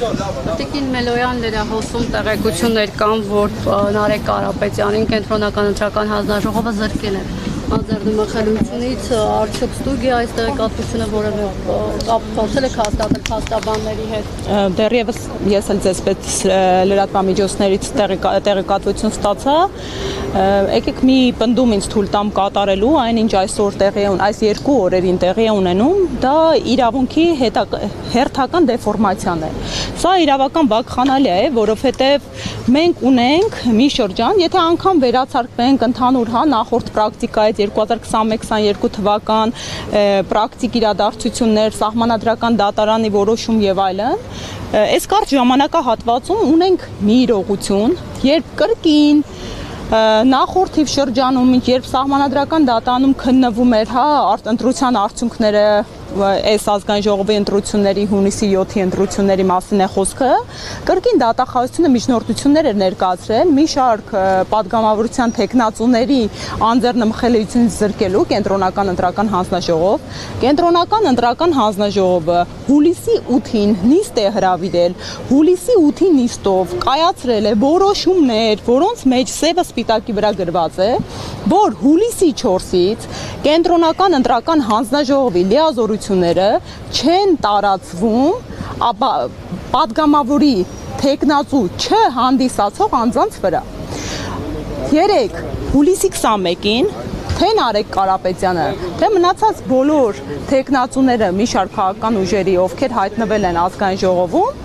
Տիկին Մելոյան լրահոսում տեղեկություններ կան, որ Նարեկ Կարապետյանին կենտրոնական ընտրական հանձնաժողովը զրկել է անձեռնմխելությունից, արդյոք ստուգի այս տեղեկատվությունը որևէ կապ փորձել եք հաստատել փաստաբանների հետ։ Դեռևս ես էլ ձեզ պես լրատվամիջոցներից տեղեկատվություն ստացա, եկեք մի պնդում ինձ թույլ տամ կատարելու, այնինչ այսօր տեղի է այս երկու օրերին տեղի է ունենում, դա իրավունքի հերթական դեֆորմացիան է։ Սա իրավական վակխանալի է, որովհետև մենք ունենք մի շրջան, եթե անգամ վերացարկվենք ընդհանուր նախորդ պրակտիկայից 2021-22 թվական պրակտիկ իրադարձություններ, սահմանադրական դատարանի որոշում եւ այլն, այս կարճ ժամանակահատվածում ունենք մի իրողություն, երբ կրկին նախորդ թիվ շրջանում, երբ սահմանադրական դատարանում քննվում էր ընտրության արդյունքները, այս ազգային ժողովի ընտրությունների հունիսի 7-ի ընտրությունների մասին է խոսքը, կրկին դատախազությունը միջնորդություններ էր ներկայացրել մի շարք պատգամավորության թեկնածուների անձեռնմխելիությունից զրկելու կենտրոնական ընտրական հանձնաժողով։ Կենտրոնական ընտրական հանձնաժողովը հուլիսի 8-ին նիստ է հրավիրել, հուլիսի 8-ի նիստով կայացրել է որոշումներ, որոնց մեջ սևը սպիտակի վրա գրված է, որ հուլիսի 4-ից կենտրոնական ընտրական հանձնաժողովի լիազորությունները չեն տարածվում պատգամավորի թեկնածու չհանդիսացող անձանց վրա։ 3 հուլիսի 21-ին թե Նարեկ Կարապետյանը, թե մնացած բոլոր թեկնածուները մի շարք քաղաքական ուժերի, ովքեր հայտնվել են ազգային ժողովում,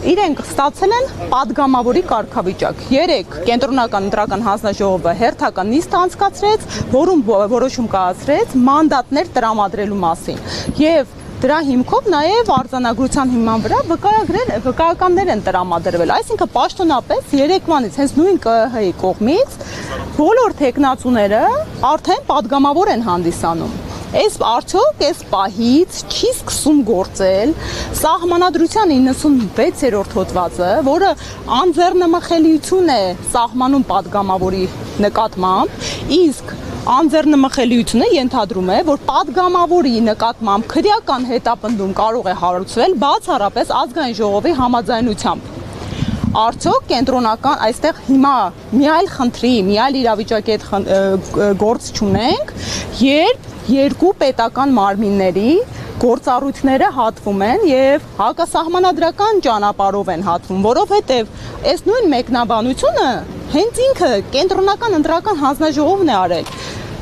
իրենք ստացել են պատգամավորի կարգավիճակ։ 3 կենտրոնական ընտրական հանձնաժողովը հերթական նիստ անցկացրեց, որում որոշում կայացրեց մանդատներ տրամադրելու մասին։ Եվ դրա հիմքով նաև արձանագրության հիման վրա վկայականներ են տրամադրվել։ Այսինքն պաշտոնապես երեկվանից հենց նույն ԿՀ-ի կողմից բոլոր թեկնածուները արդեն պատգամավոր են հանդիսանում։ Արդյոք այս պահից չի սկսում գործել սահմանադրության 96-րդ հոդվածը, որը անձեռնմխելիություն է սահմանում պատգամավորի նկատմամբ, իսկ անձեռնմխելիությունը ենթադրում է, որ պատգամավորի նկատմամբ քրեական հետապնդում կարող է հարուցվել բացառապես ազգային ժողովի համաձայնությամբ։ Արդյոք կենտրոնական այստեղ հիմա մի այլ խնդրի, մի այլ իրավիճակի հետ գործ չունենք, երբ երկու պետական մարմինների գործառույթները հատվում են եւ հակասահմանադրական ճանապարհով են հատվում, որովհետեւ այս նույն մեկնաբանությունը հենց ինքը կենտրոնական ընտրական հանձնաժողովն է արել։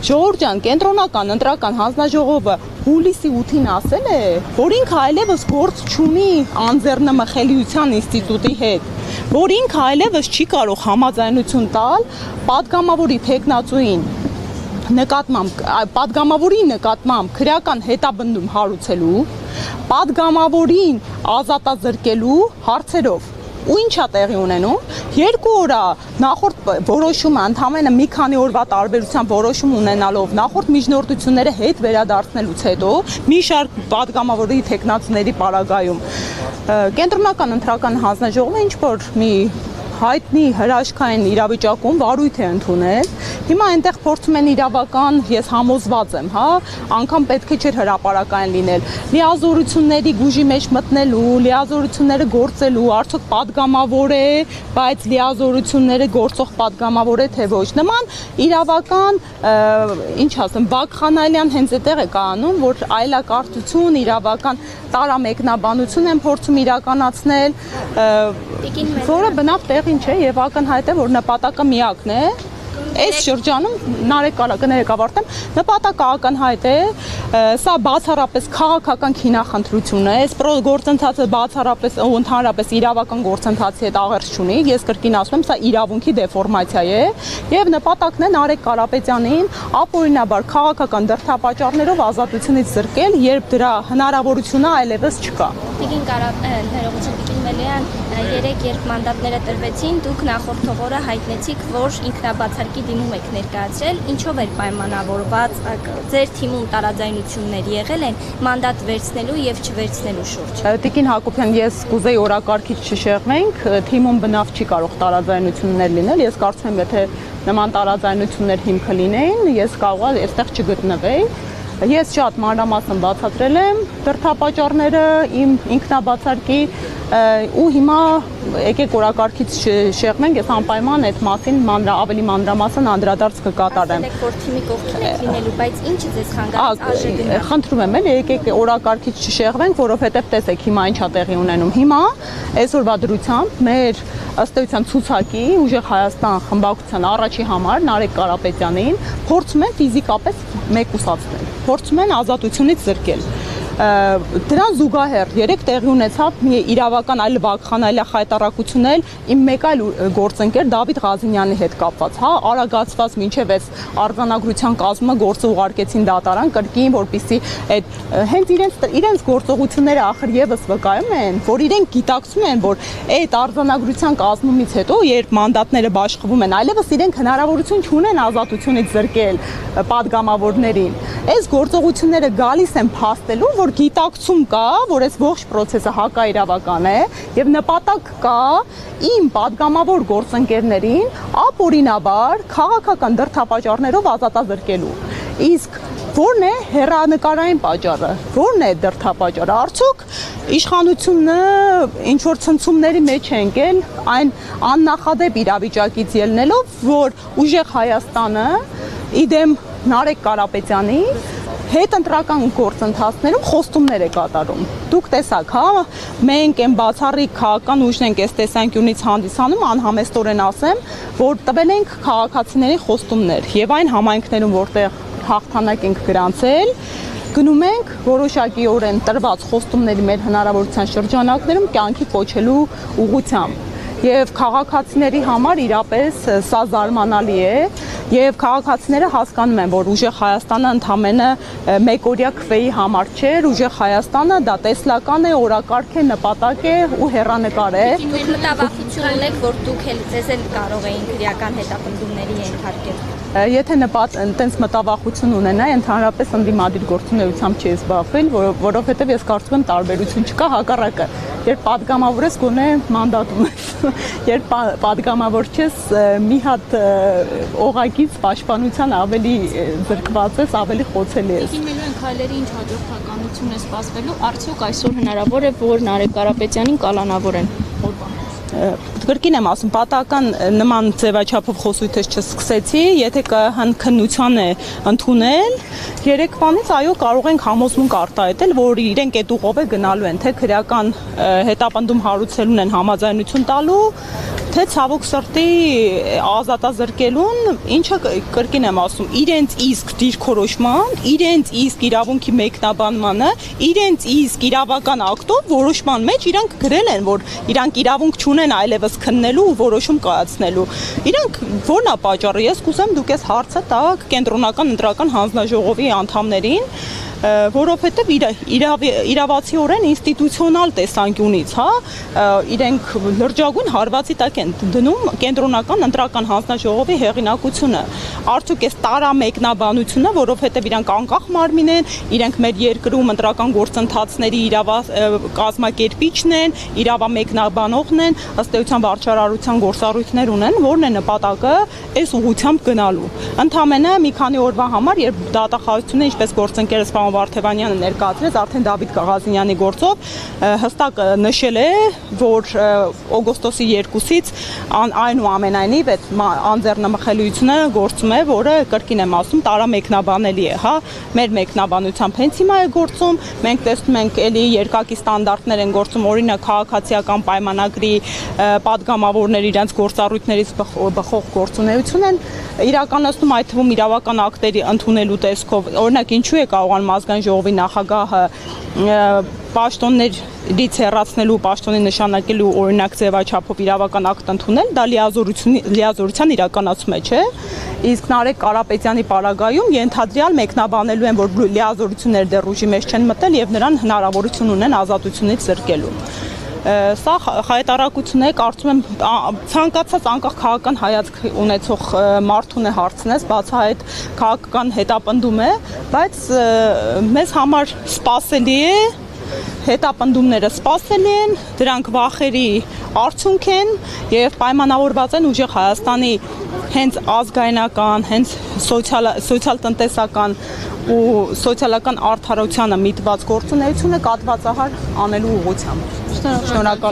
Ժողովուրդ ջան, կենտրոնական ընտրական հանձնաժողովը հուլիսի 8-ին ասել է, որ ինքը այլևս գործ չունի անձեռնմխելիության ինստիտուտի հետ, որ ինքը այլևս չի կարող համաձայնություն տալ պատգամավորի թեկնածուին պատգամավորի նկատմամբ քրեական հետապնդում հարուցելու, պատգամավորին ազատազրկելու հարցերով։ Ու ինչա տեղի ունենում, 2 օր նախորդ որոշումը ընդամենը մի քանի օրվա տարբերությամբ որոշում ունենալով նախորդ միջնորդությունները հետ վերադարձնելուց հետո մի շարք պատգամավորի թեկնածուների պարագայում կենտրոնական ընտրական հանձնաժողովը ինչ-որ մի հայտնի հրաշքային իրավիճակում վարույթ է ընդունել։ Հիմա այնտեղ փորձում են իրավական, ես համոզված եմ, անգամ պետք է չէր հրապարակային լինել, լիազորությունների գուժի մեջ մտնելու, լիազորությունները գործելու, արդյոք պատգամավոր է, բայց լիազորությունները գործող պատգամավոր է, թե ոչ։ Նման իրավական, ինչ ասեմ, վակխանալյան հենց այդտեղ է կայանում, որ այլակարգություն, իրավական տարամեկնաբանություն են փորձում իրականացնել, որը բնավ տեղին չէ եւ ակնհայտ է, որ նպատակը միակն է։ Այս շրջանում Նարեկ կներկավարտեմ, նպատակը ակնհայտ է, սա բացառապես քաղաքական քինախնդրություն է, այս գործընթացը բացառապես ու ընդհանրապես իրավական գործընթացի հետ աղերս չունի, ես կրկին ասում եմ, սա իրավունքի դեֆորմացիա է եւ նպատակն է Նարեկ Կարապետյանին ապօրինաբար քաղաքական դրդապատճառներով ազատությունից զրկել, երբ դրա հնարավորությունը այլևս չկա։ Տիկին ներողություն, Տիկին Մելոյան, 3 երբ մանդատները տրվեցին, դուք նախորդ օրը հայտնեցիք, որ ինքնաբացարկի դիմում եք ներկայացրել, ինչով էր պայմանավորված, ձեր թիմում տարաձայնություններ եղել են մանդատ վերցնելու եւ չվերցնելու շուրջ։ Տիկին Հակոբյան, ես կուզեի օրակարգից չշեղվենք, թիմում բնավ չի կարող տարաձայնություններ լինել, ես կարծում եմ, եթե նման տարաձայնություններ հիմքը լինեին, ես կարող եմ այստեղ չգտնվեի։ Ես շատ մանրամասն բացատրել եմ դրդապատճառները իմ ինքնաբացարկի ու հիմա եկեք օրակարգից շեղմենք, ես անպայման այդ մասին ավելի մանրամասն անդրադարձ կկատարեմ։ Ասել եք, որ թիմի կողքին եք լինելու, բայց ինչը ձեզ խանգարեց արժեգնալ։ Խնդրում եմ, եկեք օրակարգից չշեղվենք, որովհետև տեսեք հիմա ինչ է տեղի ունենում։ Հիմա այսօրվա դրությամբ մեր ըստ էության ցուցակի Ուժեղ Հայաստան խմբակցության առաջի համար Նարեկ Կարապետյանին փորձում են ֆիզիկապես մեկուսացնել, փորձում են ազատությունից զրկել։ Դրան զուգահեռ երեք տեղի ունեցավ մի իրավական այլ վակխանալիա հայտարարություն իմ մեկ այլ գործընկեր Դավիթ Ղազինյանի հետ կապված, հա, արագացված մինչև այս արձանագրության կազմը գործը ուղարկեցին դատարան կրկին, որպեսզի այդ հենց իրենց գործողությունները ախր եւս վկայում են, որ իրենք գիտակցում են, որ այդ արձանագրության կազմումից հետո, երբ մանդատները բաշխվում են, այլևս իրենք հնարավորություն չունեն ազատությունից զրկել падգամավորներին։ Այս գործողությունները գալիս են փաստելու, որ գիտակցում կա, որ այս ողջ process-ը հակաիրավական է եւ նպատակ կա իմ падգամավոր գործընկերներին ապօրինաբար քաղաքական դրդապատճառներով ազատազրկելու։ Իսկ որն է հեռանկարային պատճառը, որն է դրդապատճառը, արդյոք իշխանությունը ինչ որ ցնցումների մեջ է ընկել այն աննախադեպ իրավիճակից ելնելով, որ Ուժեղ Հայաստանը իդեմ Նարեկ Կարապետյանի հետ ընտրական գործընթացներում խոստումներ է կատարում։ Դուք տեսաք, հա, մենք այն բացառիկ քաղաքական ուժն ենք այս տեսանկյունից հանդիսանում, անհամեստորեն ասեմ, որ տվել ենք քաղաքացիների խոստումներ եւ այն համայնքներում, որտեղ հաղթանակ ենք գրանցել, գնում ենք որոշակիորեն տրված խոստումների մեր հնարավորության շրջանակներում կյանքի կոչելու ուղղությամբ։ Եվ քաղաքացիների համար իրապես սա զարմանալի է եւ քաղաքացիները հասկանում են, որ Ուժեղ Հայաստանը ընդամենը մեկօրյա քվեի համար չէ, Ուժեղ Հայաստանը դա տեսլական է, օրակարգ է, նպատակ է ու հեռանկար է։ Դուք մտավախություն ունեք, որ դուք ձեզ էլ կարող էին քրեական հետապնդումների ենթարկել։ Եթե այտենց մտավախություն ունենայի, ընդհանրապես ընդդիմադիր գործունեությամբ չի զբաղվել, որովհետև ես կարծում եմ տարբերություն չկա, հակառակը։ Երբ падգամավոր ես, գոնե մանդատ ունես։ Երբ падգամավոր չես, մի հատ օղակից պաշտպանության ավելի զրկված ես, ավելի խոցելի ես։ Դիմելու են քայլերի ինչ հաջորդականություն է սպասվելու, արդյոք այսօր հնարավոր է, որ Նարեկ Կարապետյանին կալանավորեն։ Կրկին եմ ասում, պատահական նման ձևաչափով խոսույթս չսկսեցի, եթե քննության է ընդունել, երեկվանից այո կարող ենք համոզմունք արտահայտել, որ իրենք այդ ուղով է գնալու են, թե քրեական հետապնդում հարուցելուն են համաձայնություն տալու, թե ցավոք սրտի ազատազրկելուն, ինչը կրկին եմ ասում, իրենց իսկ դիրքորոշման, իրենց իսկ իրավունքի մեկնաբանմանը, իրենց իսկ իրավական ակտով որոշման մեջ իրանք գրել են, որ իրանք իրավունք չունեն այլևս քննելու ու որոշում կայացնելու։ Իրանք ո՞րն է պատճառը։ Ես կուզեմ դուք այս հարցը տաք կենտրոնական ընտրական հանձնաժողովի անդամներին, որովհետև իրավացիորեն ինստիտուցիոնալ տեսանկյունից, հա, իրենք լրջագույն հարվածի տակ են դնում կենտրոնական ընտրական հանձնաժողովի հեղինակությունը։ Արդյոք այս տարամեկնաբանությունը, որովհետև իրանք անկախ մարմին են, իրենք մեր երկրում ընտրական գործընթացների կազմակերպիչն են, իրավամեկնաբանողն են, ըստ էության վարչարարության գործառույթներ ունեն, որն է նպատակը այս ուղղությամբ գնալու։ Ընդամենը մի քանի օրվա համար, երբ դատախազությունը, ինչպես գործընկերս Վարդևանյանը ներկայացրեց, արդեն Դավիթ Ղազինյանի գործով հստակ նշել է, որ օգոստոսի 2-ից այնուամենայնիվ այդ անձեռնմխելիությունը գործում է, որը կրկին եմ ասում, տարամեկնաբանելի է, հա, մեր մեկնաբանությամբ հենց հիմա է գործում, մենք տեսնում ենք էլի երկակի ստանդարտներ են գործում, օրինակ քաղաքացիական պայմանագրի падգամավորներ իրենց գործառույթներից բխող գործունեություն են իրականացնում, այդ թվում իրավական ակտերի ընդունելու տեսքով, օրինակ ինչու է կարողանում ազգային ժողովի նախագահը պաշտոններից հեռացնելու, պաշտոնի նշանակելու օրինակ ձևաչափով իրավական ակտ ընդունել, դա լիազորության իրականացում է, չէ՞։ Իսկ Նարեկ Կարապետյանի պարագայում ենթադրյալ մեկնաբանելու են, որ լիազորությունները դեռ ուժի մեջ չեն մտել եւ նրան հնարավորություն ունեն ազատությունից զրկելու։ Սա հայտարարություն է, կարծում եմ ցանկացած անկախ քաղաքական հայացք ունեցող մարդուն է հարցնես, բացահայտ քաղաքական հետապնդում է, բայց մեզ համար սպասելի է, հետապնդումները սպասելի են, դրանք վախերի արդյունք են եւ պայմանավորված են Ուժեղ Հայաստանի հենց ազգայնական, հենց սոցիալ-տնտեսական ու սոցիալական արդարությանը միտված գործունեությունը կատվածահար անելու ուղղությամբ։ Շնորհակալ